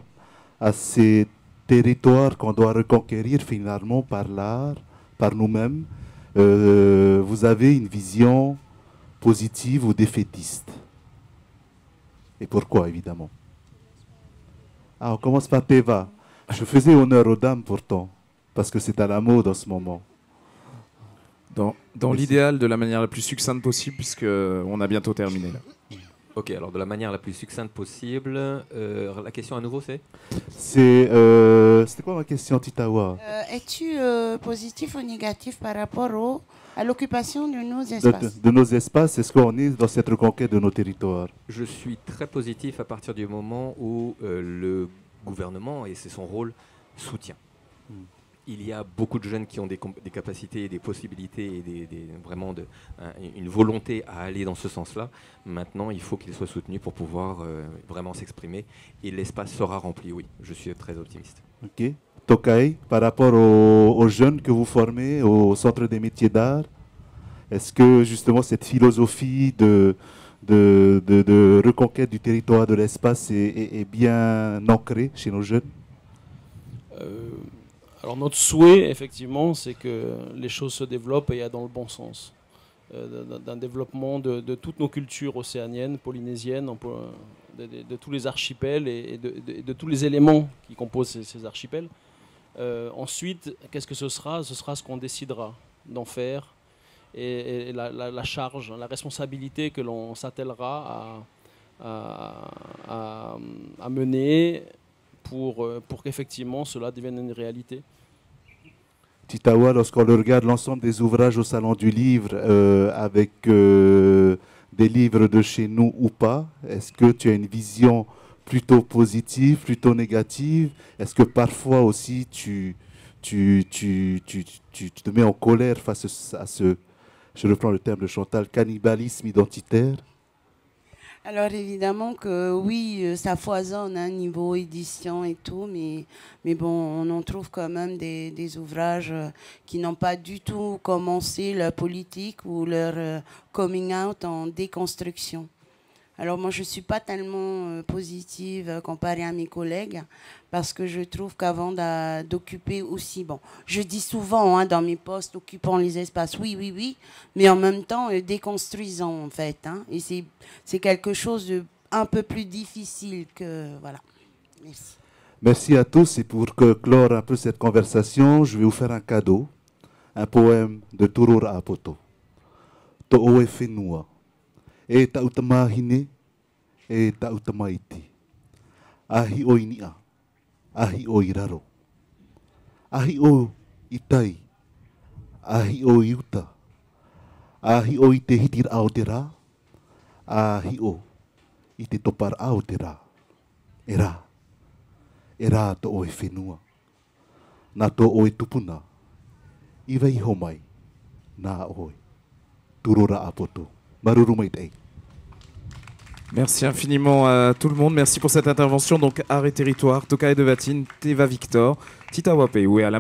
Speaker 1: à ces territoires qu'on doit reconquérir finalement par l'art, par nous-mêmes, vous avez une vision positive ou défaitiste? Et pourquoi, évidemment? Ah, on commence par Teva. Je faisais honneur aux dames pourtant, parce que c'est à la mode en ce moment.
Speaker 5: Dans l'idéal, de la manière la plus succincte possible, puisqu'on a bientôt terminé là.
Speaker 2: Ok, alors de la manière la plus succincte possible, la question à nouveau c'est
Speaker 1: C'était quoi ma question, Titawa?
Speaker 4: Es-tu positif ou négatif par rapport à l'occupation de nos espaces?
Speaker 1: De nos espaces, est-ce qu'on est dans cette reconquête de nos territoires?
Speaker 2: Je suis très positif à partir du moment où le gouvernement, et c'est son rôle, soutient. Il y a beaucoup de jeunes qui ont des capacités, des possibilités et vraiment une volonté à aller dans ce sens-là. Maintenant, il faut qu'ils soient soutenus pour pouvoir vraiment s'exprimer. Et l'espace sera rempli, oui. Je suis très optimiste.
Speaker 1: Ok. Tokai, par rapport aux jeunes que vous formez au Centre des métiers d'art, est-ce que justement cette philosophie de reconquête du territoire de l'espace est bien ancrée chez nos jeunes?
Speaker 3: Alors notre souhait, effectivement, c'est que les choses se développent et aillent dans le bon sens. D'un développement de toutes nos cultures océaniennes, polynésiennes, de tous les archipels et de tous les éléments qui composent ces archipels. Ensuite, qu'est-ce que ce sera? Ce sera ce qu'on décidera d'en faire et la charge, la responsabilité que l'on s'attellera à mener pour qu'effectivement cela devienne une réalité.
Speaker 1: Titawa, lorsqu'on regarde l'ensemble des ouvrages au Salon du Livre, avec des livres de chez nous ou pas, est-ce que tu as une vision plutôt positive, plutôt négative? Est-ce que parfois aussi tu te mets en colère face à ce, je reprends le terme de Chantal, cannibalisme identitaire?
Speaker 4: Alors évidemment que oui, ça foisonne hein, niveau édition et tout, mais bon, on en trouve quand même des ouvrages qui n'ont pas du tout commencé leur politique ou leur coming out en déconstruction. Alors moi, je ne suis pas tellement positive comparée à mes collègues parce que je trouve qu'avant d'occuper aussi, bon, je dis souvent hein, dans mes postes, occupant les espaces, oui, oui, oui, mais en même temps, déconstruisant en fait. Hein, et c'est quelque chose de un peu plus difficile que... Voilà. Merci.
Speaker 1: Merci à tous et pour clore un peu cette conversation, je vais vous faire un cadeau, un poème de Turur Apoto. To'oe whenua. E tautamahine, e tautamaiti. Ahi o inia, ahi o iraro. Ahi o itai, ahi o iuta. Ahi o i te hitir ao te rā, ahi o i te topar ao te rā. Era. Era to oe whenua. Nā to oe tupuna. Iwa iho mai. Nā oe. Turora apoto. Maruru mai tei.
Speaker 5: Merci infiniment à tout le monde. Merci pour cette intervention. Donc, Art et Territoire, Tokai de Vatine, Teva Victor, Tita Wapeu et à la